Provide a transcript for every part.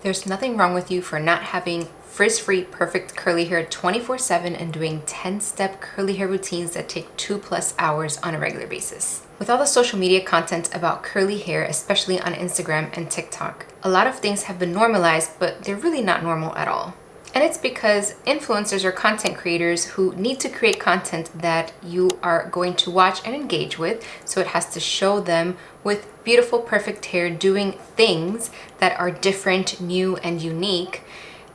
There's nothing wrong with you for not having frizz-free perfect curly hair 24/7 and doing 10-step curly hair routines that take 2+ hours on a regular basis. With all the social media content about curly hair, especially on Instagram and TikTok, a lot of things have been normalized, but they're really not normal at all. And it's because influencers are content creators who need to create content that you are going to watch and engage with. So it has to show them with beautiful, perfect hair doing things that are different, new, and unique.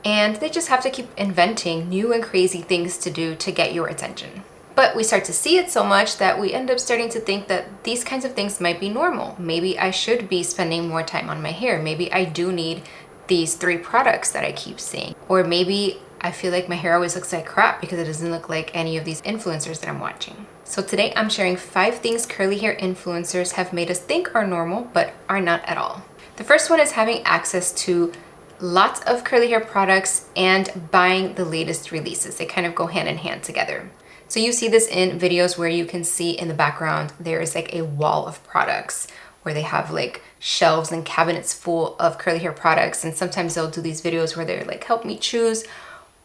And they just have to keep inventing new and crazy things to do to get your attention. But we start to see it so much that we end up starting to think that these kinds of things might be normal. Maybe I should be spending more time on my hair. Maybe I do need these 3 products that I keep seeing. Or maybe I feel like my hair always looks like crap because it doesn't look like any of these influencers that I'm watching. So today I'm sharing 5 things curly hair influencers have made us think are normal, but are not at all. The first one is having access to lots of curly hair products and buying the latest releases. They kind of go hand in hand together. So you see this in videos where you can see in the background, there is like a wall of products where they have like shelves and cabinets full of curly hair products. And sometimes they'll do these videos where they're like, help me choose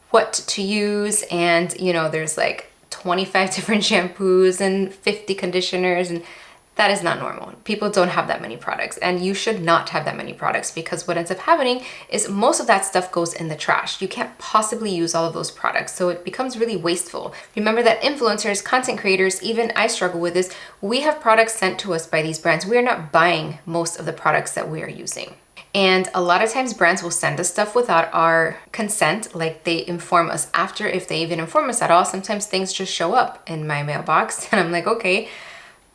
what to use. And you know, there's like 25 different shampoos and 50 conditioners, and that is not normal. People don't have that many products, and you should not have that many products, because what ends up happening is most of that stuff goes in the trash. You can't possibly use all of those products, so it becomes really wasteful. Remember that influencers, content creators, even I struggle with this, we have products sent to us by these brands. We are not buying most of the products that we are using. And a lot of times brands will send us stuff without our consent, like they inform us after, if they even inform us at all. Sometimes things just show up in my mailbox and I'm like, okay,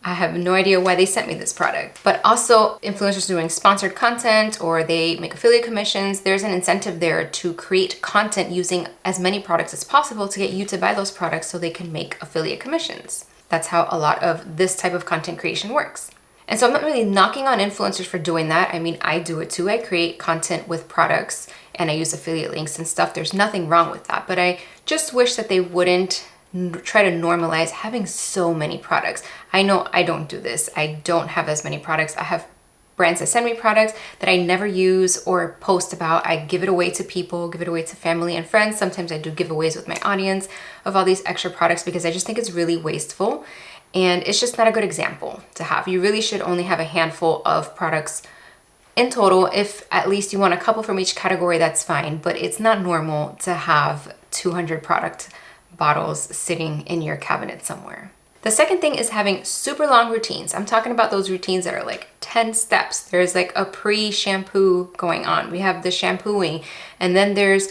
I have no idea why they sent me this product. But also influencers doing sponsored content, or they make affiliate commissions. There's an incentive there to create content using as many products as possible to get you to buy those products so they can make affiliate commissions. That's how a lot of this type of content creation works. And so I'm not really knocking on influencers for doing that. I mean, I do it too. I create content with products and I use affiliate links and stuff. There's nothing wrong with that. But I just wish that they wouldn't try to normalize having so many products. I know I don't do this. I don't have as many products. I have brands that send me products that I never use or post about. I give it away to people, give it away to family and friends. Sometimes I do giveaways with my audience of all these extra products because I just think it's really wasteful. And it's just not a good example to have. You really should only have a handful of products in total. If at least you want a couple from each category, that's fine. But it's not normal to have 200 product bottles sitting in your cabinet somewhere. The second thing is having super long routines. I'm talking about those routines that are like 10 steps. There's like a pre-shampoo going on. We have the shampooing, and then there's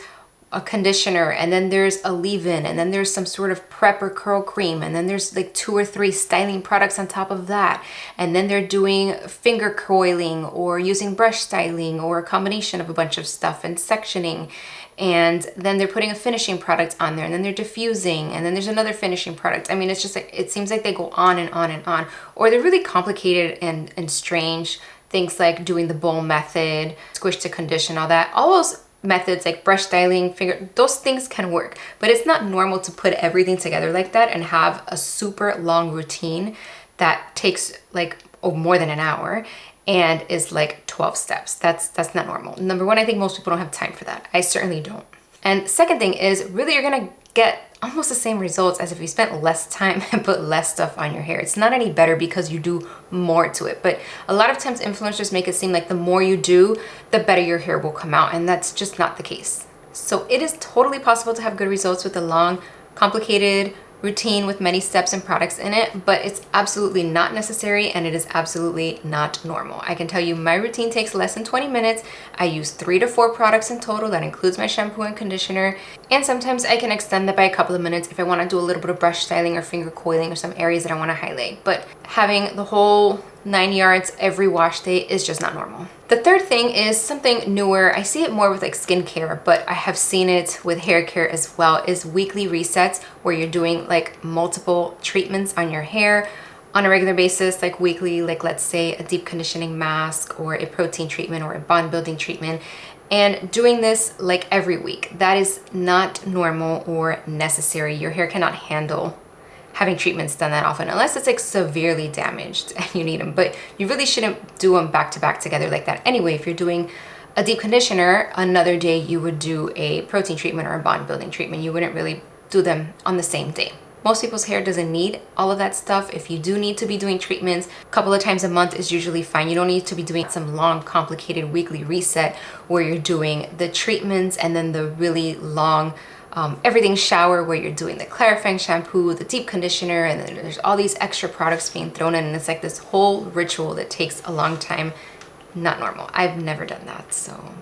a conditioner, and then there's a leave-in, and then there's some sort of prep or curl cream, and then there's like 2 or 3 styling products on top of that. And then they're doing finger coiling or using brush styling or a combination of a bunch of stuff and sectioning. And then they're putting a finishing product on there, and then they're diffusing, and then there's another finishing product. I mean, it's just like, it seems like they go on and on and on. Or they're really complicated and strange things like doing the bowl method, squish to condition, all that. All those methods like brush styling, finger, those things can work, but it's not normal to put everything together like that and have a super long routine that takes like more than an hour and is like 12 steps. That's not normal. Number one, I think most people don't have time for that. I certainly don't. And second thing is, really you're gonna get almost the same results as if you spent less time and put less stuff on your hair. It's not any better because you do more to it. But a lot of times influencers make it seem like the more you do, the better your hair will come out. And that's just not the case. So it is totally possible to have good results with a long, complicated routine with many steps and products in it, but it's absolutely not necessary, and it is absolutely not normal. I can tell you my routine takes less than 20 minutes. I use 3 to 4 products in total. That includes my shampoo and conditioner. And sometimes I can extend that by a couple of minutes if I want to do a little bit of brush styling or finger coiling or some areas that I want to highlight. But having the whole 9 yards every wash day is just not normal. The third thing is something newer. I see it more with like skincare, but I have seen it with hair care as well, is weekly resets, where you're doing like multiple treatments on your hair on a regular basis, like weekly, like let's say a deep conditioning mask or a protein treatment or a bond building treatment, and doing this like every week. That is not normal or necessary. Your hair cannot handle having treatments done that often, unless it's like severely damaged and you need them. But you really shouldn't do them back to back together like that anyway. If you're doing a deep conditioner, another day you would do a protein treatment or a bond building treatment. You wouldn't really do them on the same day. Most people's hair doesn't need all of that stuff. If you do need to be doing treatments, a couple of times a month is usually fine. You don't need to be doing some long, complicated weekly reset where you're doing the treatments and then the really long everything shower where you're doing the clarifying shampoo, the deep conditioner, and then there's all these extra products being thrown in, and it's like this whole ritual that takes a long time. Not normal. I've never done that, so.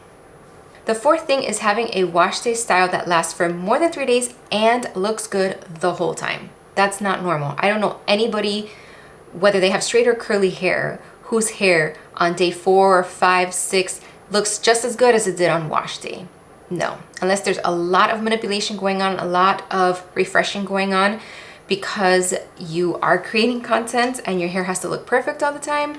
The fourth thing is having a wash day style that lasts for more than 3 days and looks good the whole time. That's not normal. I don't know anybody, whether they have straight or curly hair, whose hair on day 4, 5, 6 looks just as good as it did on wash day. No, unless there's a lot of manipulation going on, a lot of refreshing going on, because you are creating content and your hair has to look perfect all the time.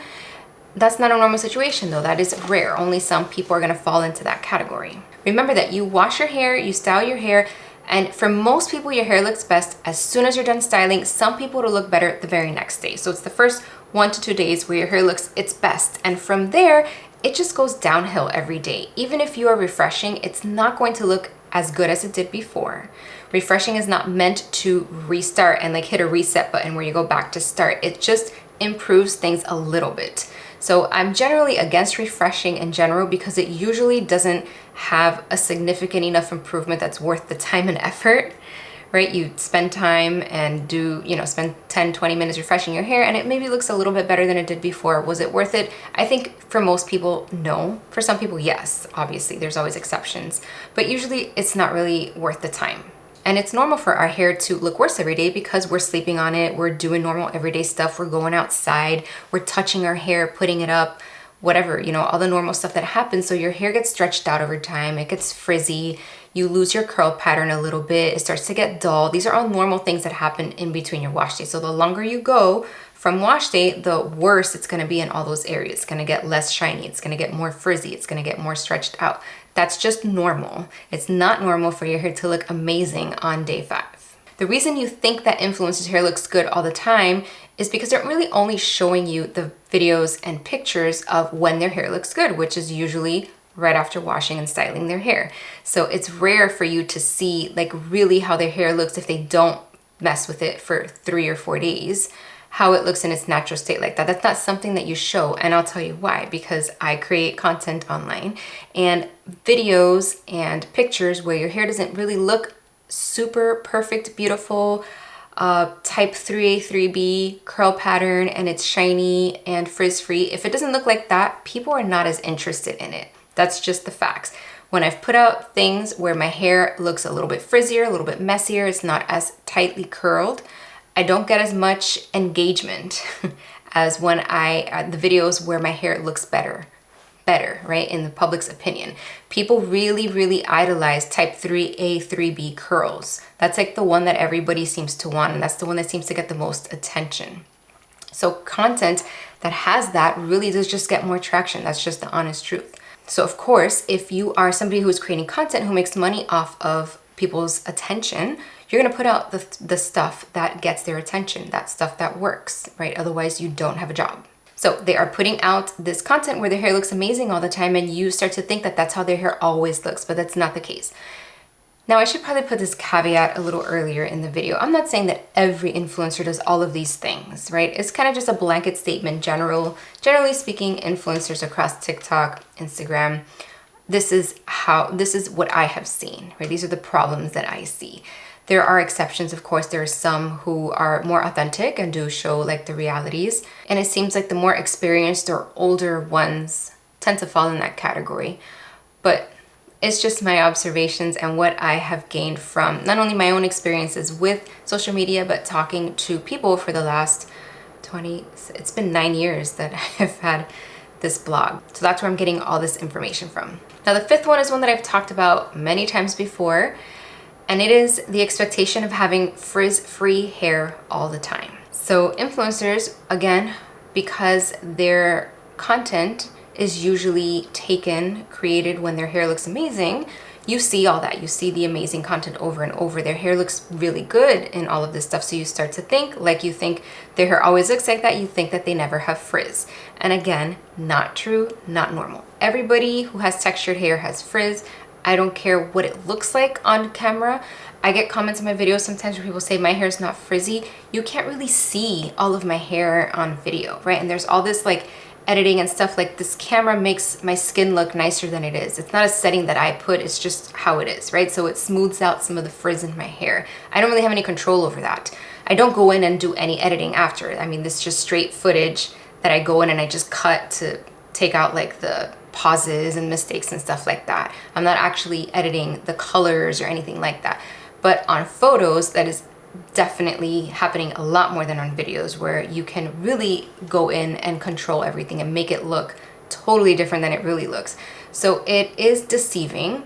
That's not a normal situation though. That is rare. Only some people are gonna fall into that category. Remember that you wash your hair, you style your hair, and for most people, your hair looks best as soon as you're done styling. Some people it'll look better the very next day. So it's the first 1 to 2 days where your hair looks its best. And from there, it just goes downhill every day. Even if you are refreshing, it's not going to look as good as it did before. Refreshing is not meant to restart and like hit a reset button where you go back to start. It just improves things a little bit. So I'm generally against refreshing in general because it usually doesn't have a significant enough improvement that's worth the time and effort, right? You spend time and spend 10, 20 minutes refreshing your hair and it maybe looks a little bit better than it did before. Was it worth it? I think for most people, no. For some people, yes, obviously, there's always exceptions, but usually it's not really worth the time. And it's normal for our hair to look worse every day because we're sleeping on it, we're doing normal everyday stuff, we're going outside, we're touching our hair, putting it up, whatever, all the normal stuff that happens. So your hair gets stretched out over time, it gets frizzy, you lose your curl pattern a little bit, it starts to get dull. These are all normal things that happen in between your wash day. So the longer you go from wash day, the worse it's gonna be in all those areas. It's gonna get less shiny, it's gonna get more frizzy, it's gonna get more stretched out. That's just normal. It's not normal for your hair to look amazing on day 5. The reason you think that influencers' hair looks good all the time is because they're really only showing you the videos and pictures of when their hair looks good, which is usually right after washing and styling their hair. So it's rare for you to see like really how their hair looks if they don't mess with it for 3 or 4 days, how it looks in its natural state like that. That's not something that you show, and I'll tell you why. Because I create content online and videos and pictures where your hair doesn't really look super perfect, beautiful, type 3A, 3B curl pattern, and it's shiny and frizz-free. If it doesn't look like that, people are not as interested in it. That's just the facts. When I've put out things where my hair looks a little bit frizzier, a little bit messier, it's not as tightly curled, I don't get as much engagement as when the videos where my hair looks better, right? In the public's opinion. People really, really idolize type 3A, 3B curls. That's like the one that everybody seems to want, and that's the one that seems to get the most attention. So content that has that really does just get more traction. That's just the honest truth. So of course, if you are somebody who is creating content who makes money off of people's attention, you're gonna put out the stuff that gets their attention, that stuff that works, right? Otherwise you don't have a job. So they are putting out this content where their hair looks amazing all the time, and you start to think that that's how their hair always looks, but that's not the case. Now I should probably put this caveat a little earlier in the video. I'm not saying that every influencer does all of these things, right? It's kind of just a blanket statement, generally speaking, influencers across TikTok, Instagram, this is what I have seen, right? These are the problems that I see. There are exceptions, of course. There are some who are more authentic and do show like the realities. And it seems like the more experienced or older ones tend to fall in that category. But it's just my observations and what I have gained from not only my own experiences with social media, but talking to people for the last it's been 9 years that I've had this blog. So that's where I'm getting all this information from. Now the 5th one is one that I've talked about many times before, and it is the expectation of having frizz-free hair all the time. So influencers, again, because their content is usually created when their hair looks amazing, you see all that. You see the amazing content over and over. Their hair looks really good in all of this stuff. So you start to think like you think their hair always looks like that. You think that they never have frizz. And again, not true, not normal. Everybody who has textured hair has frizz. I don't care what it looks like on camera. I get comments in my videos sometimes where people say my hair is not frizzy. You can't really see all of my hair on video, right? And there's all this like editing and stuff. Like, this camera makes my skin look nicer than it is. It's not a setting that I put, it's just how it is, right? So it smooths out some of the frizz in my hair. I don't really have any control over that. I don't go in and do any editing after. I mean, this is just straight footage that I go in and I just cut to take out like the pauses and mistakes and stuff like that. I'm not actually editing the colors or anything like that. But on photos, that is definitely happening a lot more than on videos, where you can really go in and control everything and make it look totally different than it really looks. So it is deceiving,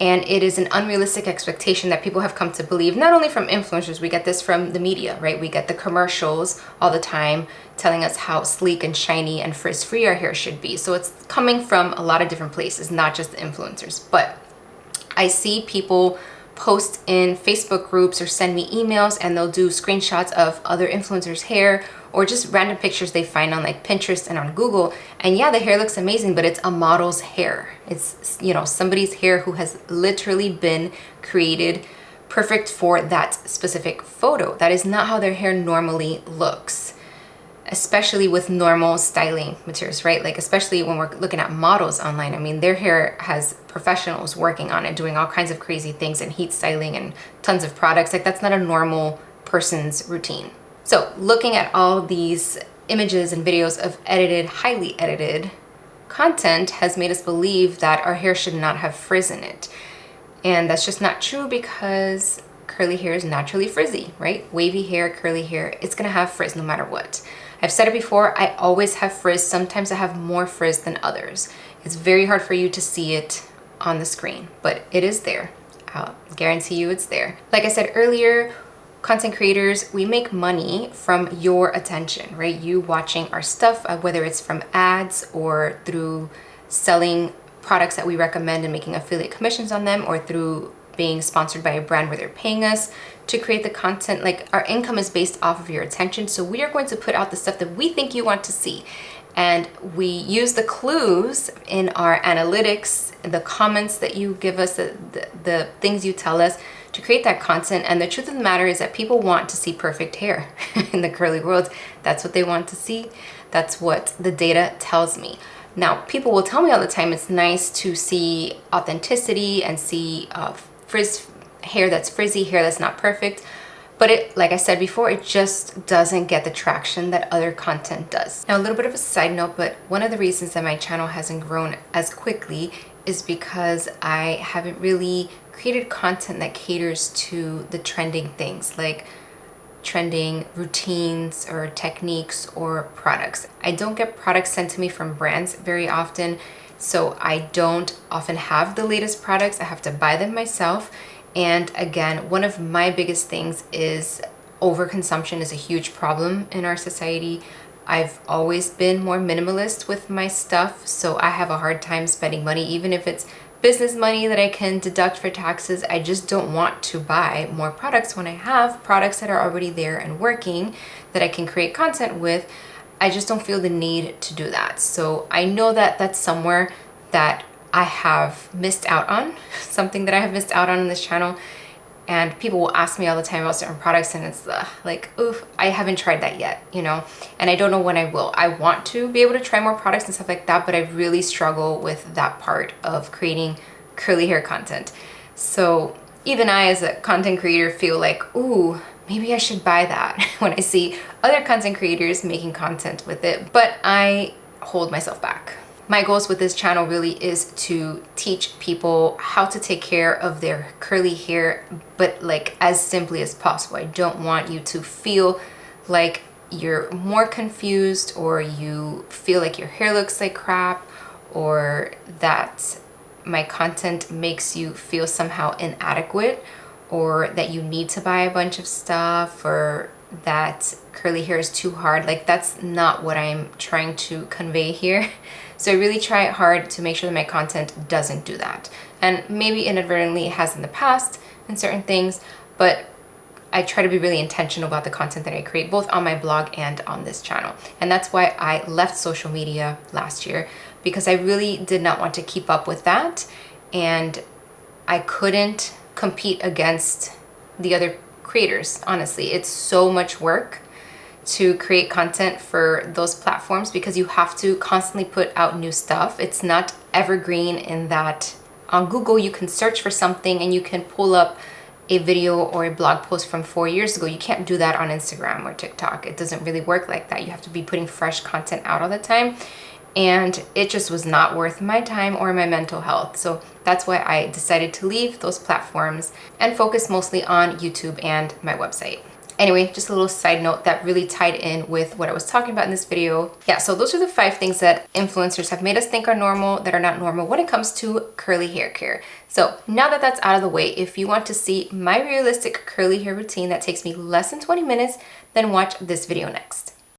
and it is an unrealistic expectation that people have come to believe, not only from influencers. We get this from the media, right? We get the commercials all the time telling us how sleek and shiny and frizz-free our hair should be. So it's coming from a lot of different places, not just the influencers. But I see people post in Facebook groups or send me emails, and they'll do screenshots of other influencers' hair or just random pictures they find on like Pinterest and on Google. And yeah, the hair looks amazing, but it's a model's hair. It's, you know, somebody's hair who has literally been created perfect for that specific photo. That is not how their hair normally looks, especially with normal styling materials, right? Like, especially when we're looking at models online. I mean, their hair has professionals working on it, doing all kinds of crazy things and heat styling and tons of products. Like, that's not a normal person's routine. So looking at all these images and videos of edited, highly edited content has made us believe that our hair should not have frizz in it. And that's just not true, because curly hair is naturally frizzy, right? Wavy hair, curly hair, it's gonna have frizz no matter what. I've said it before, I always have frizz. Sometimes I have more frizz than others. It's very hard for you to see it on the screen, but it is there. I'll guarantee you it's there. Like I said earlier, content creators, we make money from your attention, right? You watching our stuff, whether it's from ads or through selling products that we recommend and making affiliate commissions on them, or through being sponsored by a brand where they're paying us to create the content. Like, our income is based off of your attention. So we are going to put out the stuff that we think you want to see. And we use the clues in our analytics, the comments that you give us, the things you tell us to create that content. And the truth of the matter is that people want to see perfect hair in the curly world. That's what they want to see. That's what the data tells me. Now, people will tell me all the time it's nice to see authenticity and see hair that's frizzy, hair that's not perfect. But it, like I said before, it just doesn't get the traction that other content does. Now, a little bit of a side note, but one of the reasons that my channel hasn't grown as quickly is because I haven't really created content that caters to the trending things, like trending routines or techniques or products. I don't get products sent to me from brands very often, so I don't often have the latest products. I have to buy them myself. And again, one of my biggest things is overconsumption is a huge problem in our society. I've always been more minimalist with my stuff, so I have a hard time spending money, even if it's business money that I can deduct for taxes. I just don't want to buy more products when I have products that are already there and working that I can create content with. I just don't feel the need to do that. So I know that that's somewhere that I have missed out on, something that I have missed out on in this channel. And people will ask me all the time about certain products, and it's like, oof, I haven't tried that yet, you know? And I don't know when I will. I want to be able to try more products and stuff like that, but I really struggle with that part of creating curly hair content. So even I, as a content creator, feel like, ooh, maybe I should buy that when I see other content creators making content with it, but I hold myself back. My goals with this channel really is to teach people how to take care of their curly hair, but like as simply as possible. I don't want you to feel like you're more confused, or you feel like your hair looks like crap, or that my content makes you feel somehow inadequate, or that you need to buy a bunch of stuff, or that curly hair is too hard. Like, that's not what I'm trying to convey here. So I really try hard to make sure that my content doesn't do that. and maybe inadvertently it has in the past in certain things, but I try to be really intentional about the content that I create, both on my blog and on this channel. And that's why I left social media last year, because I really did not want to keep up with that. And I couldn't compete against the other creators. Honestly, it's so much work to create content for those platforms because you have to constantly put out new stuff. It's not evergreen in that on Google you can search for something and you can pull up a video or a blog post from 4 years ago. You can't do that on Instagram or TikTok. It doesn't really work like that. You have to be putting fresh content out all the time. And it just was not worth my time or my mental health. So that's why I decided to leave those platforms and focus mostly on YouTube and my website. Anyway, just a little side note that really tied in with what I was talking about in this video. Yeah, so those are the 5 things that influencers have made us think are normal that are not normal when it comes to curly hair care. So now that that's out of the way, if you want to see my realistic curly hair routine that takes me less than 20 minutes, then watch this video next.